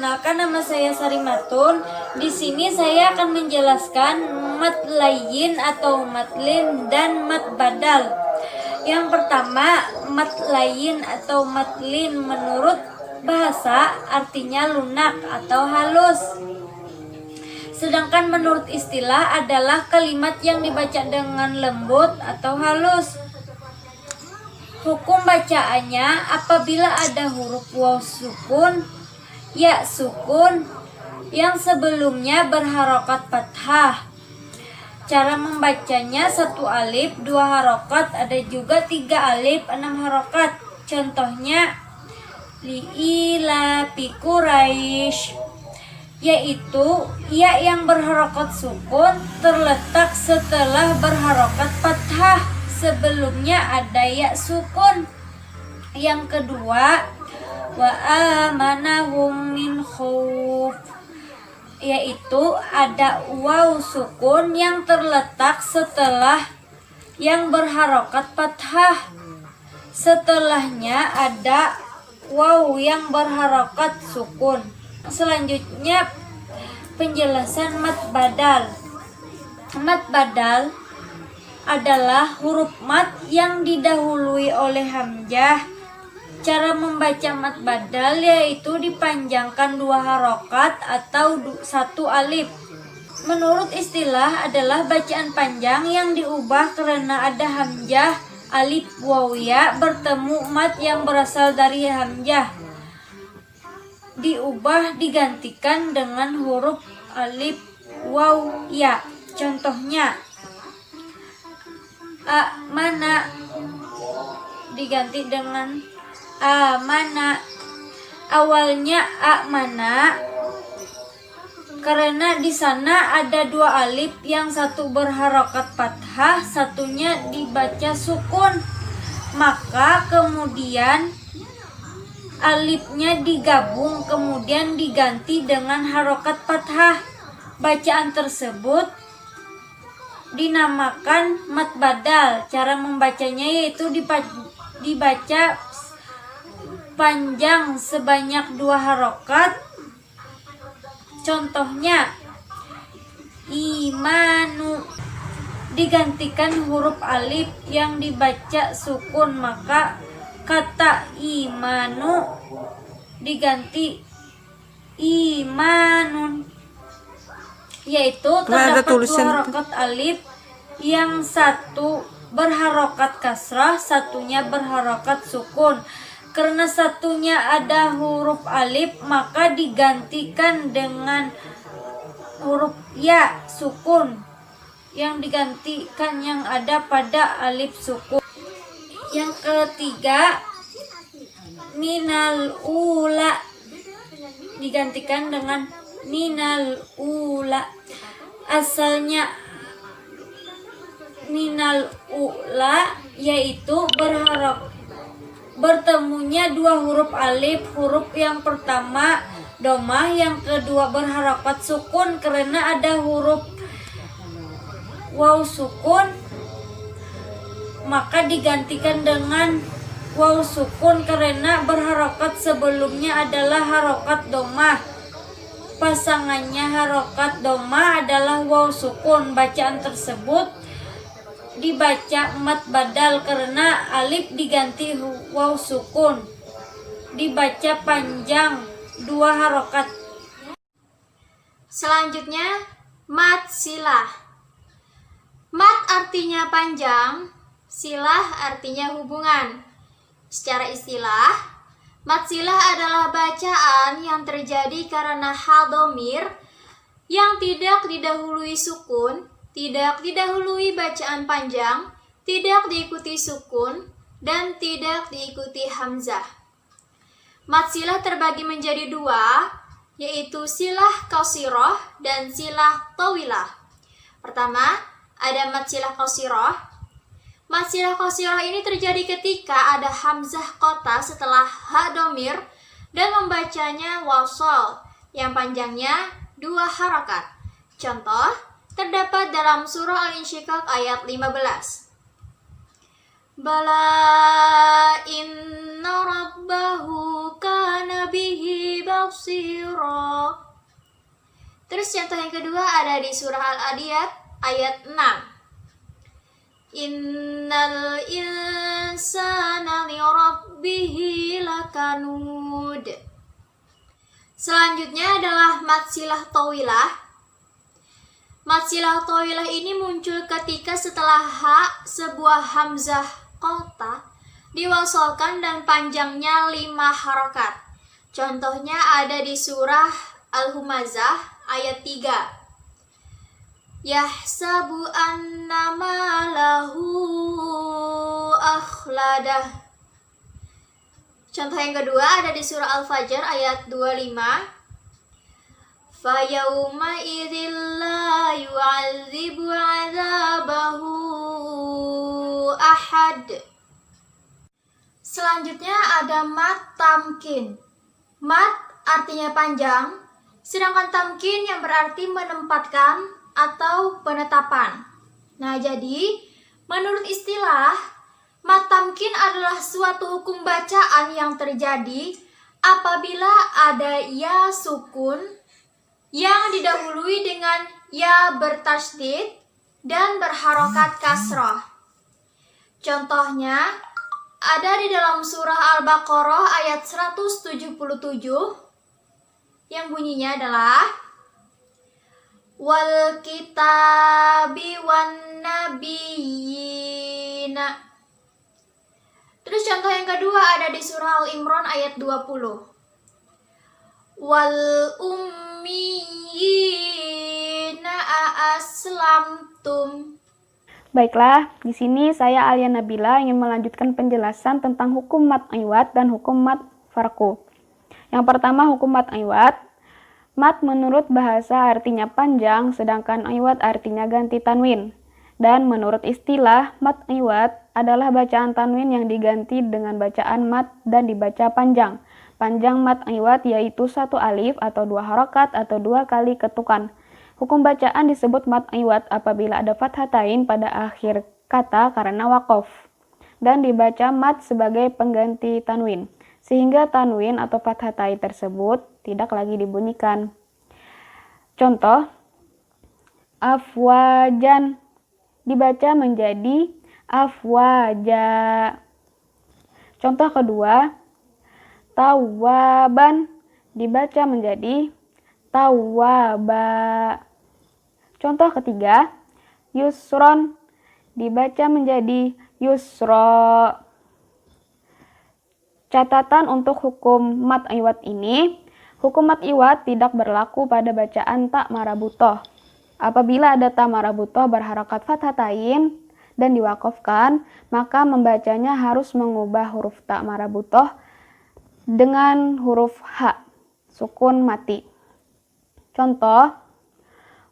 Perkenalkan, nama saya Sarimatun. Di sini saya akan menjelaskan mat layyin atau mat lin dan mat badal. Yang pertama, mat layyin atau mat lin menurut bahasa artinya lunak atau halus. Sedangkan menurut istilah adalah kalimat yang dibaca dengan lembut atau halus. Hukum bacaannya, apabila ada huruf waw sukun, ya sukun yang sebelumnya berharokat fathah. Cara membacanya 1 alif 2 harokat, ada juga 3 alif 6 harokat. Contohnya li'ilafi Quraisy, yaitu ya yang berharokat sukun terletak setelah berharokat fathah. Sebelumnya ada ya sukun. Yang kedua, wa amanahum min khauf, yaitu ada waw sukun yang terletak setelah yang berharokat fathah. Setelahnya ada waw yang berharokat sukun. Selanjutnya penjelasan mat badal. Mat badal adalah huruf mat yang didahului oleh hamzah. Cara membaca mat badal yaitu dipanjangkan 2 harokat atau 1 alif. Menurut istilah adalah bacaan panjang yang diubah karena ada hamzah, alif, waw, ya bertemu mat yang berasal dari hamzah. Diubah digantikan dengan huruf alif, waw, ya. Contohnya amana diganti dengan amana. Awalnya amana karena di sana ada 2 alif, yang satu berharokat fathah, satunya dibaca sukun. Maka kemudian alifnya digabung kemudian diganti dengan harokat fathah. Bacaan tersebut dinamakan mat badal. Cara membacanya yaitu dibaca panjang sebanyak 2 harokat. Contohnya imanu digantikan huruf alif yang dibaca sukun, maka kata imanu diganti imanun, yaitu terdapat 2 harokat alif, yang satu berharokat kasrah, satunya berharokat sukun. Karena satunya ada huruf alif, maka digantikan dengan huruf ya sukun, yang digantikan yang ada pada alif sukun. Yang ketiga, minal ula digantikan dengan minal ula. Asalnya minal ula yaitu bertemunya 2 huruf alif. Huruf yang pertama domah, yang kedua berharokat sukun. Karena ada huruf waw sukun, maka digantikan dengan waw sukun karena berharokat sebelumnya adalah harokat domah. Pasangannya harokat domah adalah waw sukun. Bacaan tersebut dibaca mat badal karena alif diganti waw sukun. Dibaca panjang 2 harokat. Selanjutnya mat silah. Mat artinya panjang, silah artinya hubungan. Secara istilah, mat silah adalah bacaan yang terjadi karena hal dhamir yang tidak didahului sukun, tidak didahului bacaan panjang, tidak diikuti sukun, dan tidak diikuti hamzah. Mat silah terbagi menjadi 2, yaitu silah qasirah dan silah tawilah. Pertama, ada mat silah qasirah. Mat silah qasirah ini terjadi ketika ada hamzah qata setelah ha dhamir dan membacanya wasal yang panjangnya 2 harokat. Contoh terdapat dalam surah Al-Insyiqaq ayat 15. Bala inna inna rabbahu kana bihi basira. Terus contoh yang kedua ada di surah Al-Adiyat ayat 6. Innal insana li rabbihi lakanud. Selanjutnya adalah mad silah tawilah. Mad silah tawilah ini muncul ketika setelah ha sebuah hamzah qata diwasalkan dan panjangnya 5 harokat. Contohnya ada di surah Al-Humazah ayat 3. Yahsabu annama lahu akhladah. Contoh yang kedua ada di surah Al-Fajr ayat 25. Fayauma idzil la yu'adzibu 'adzabahu ahad. Selanjutnya ada mad tamkin. Mad artinya panjang, sedangkan tamkin yang berarti menempatkan atau penetapan. Nah, jadi menurut istilah, mad tamkin adalah suatu hukum bacaan yang terjadi apabila ada ya sukun yang didahului dengan ya bertasydid dan berharokat kasroh. Contohnya ada di dalam surah Al-Baqarah ayat 177 yang bunyinya adalah wal kitabi wan nabiyina. Terus contoh yang kedua ada di surah Al-Imran ayat 20. Wal ummiyina aslamtum. Baiklah, di sini saya Alia Nabila ingin melanjutkan penjelasan tentang hukum mad iwad dan hukum mad farku. Yang pertama hukum mad iwad. Mad menurut bahasa artinya panjang, sedangkan iwad artinya ganti tanwin. Dan menurut istilah, mad iwad adalah bacaan tanwin yang diganti dengan bacaan mad dan dibaca panjang. Panjang mad iwad yaitu 1 alif atau 2 harokat atau 2 kali ketukan. Hukum bacaan disebut mad iwad apabila ada fathatain pada akhir kata karena wakof. Dan dibaca mad sebagai pengganti tanwin, sehingga tanwin atau fathatain tersebut tidak lagi dibunyikan. Contoh, afwajan dibaca menjadi afwaja. Contoh kedua, tawaban dibaca menjadi tawaba. Contoh ketiga, yusron dibaca menjadi yusro. Catatan untuk hukum mad iwad ini, hukum mad iwad tidak berlaku pada bacaan tak marabutoh. Apabila ada ta marabutoh berharokat fathatain dan diwakofkan, maka membacanya harus mengubah huruf ta marabutoh dengan huruf ha, sukun mati. Contoh,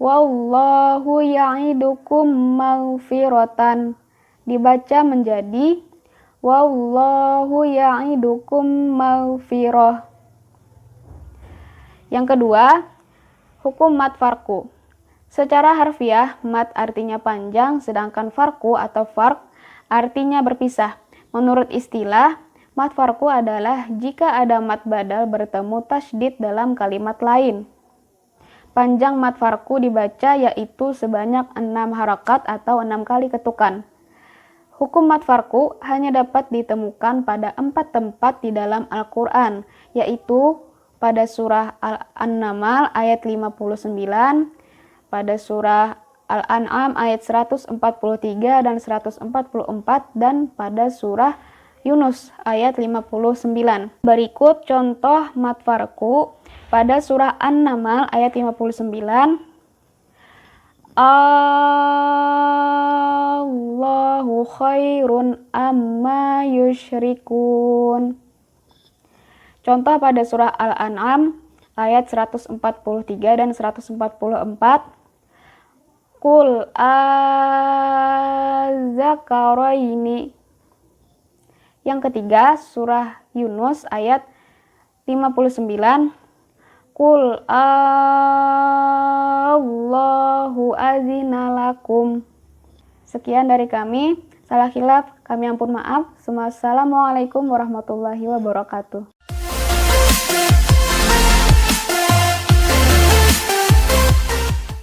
wallahu ya'idukum maghfiratan dibaca menjadi wallahu ya'idukum maghfirah. Yang kedua, hukum mad farku. Secara harfiah, mad artinya panjang, sedangkan farku atau farq artinya berpisah. Menurut istilah, mad farku adalah jika ada mad badal bertemu tasydid dalam kalimat lain. Panjang mad farku dibaca yaitu sebanyak 6 harokat atau 6 kali ketukan. Hukum mad farku hanya dapat ditemukan pada 4 tempat di dalam Al-Quran, yaitu pada surah An-Naml ayat 59, pada surah Al-An'am ayat 143 dan 144, dan pada surah Yunus ayat 59. Berikut contoh mad farku pada surah An-Naml ayat 59. Allahu khairun amma yusyrikun. Contoh pada surah Al-An'am ayat 143 dan 144. Qul azzakaraini. Yang ketiga, surah Yunus ayat 59. Qul Allahu azina lakum. Sekian dari kami. Salah khilaf, kami ampun maaf. Assalamualaikum warahmatullahi wabarakatuh.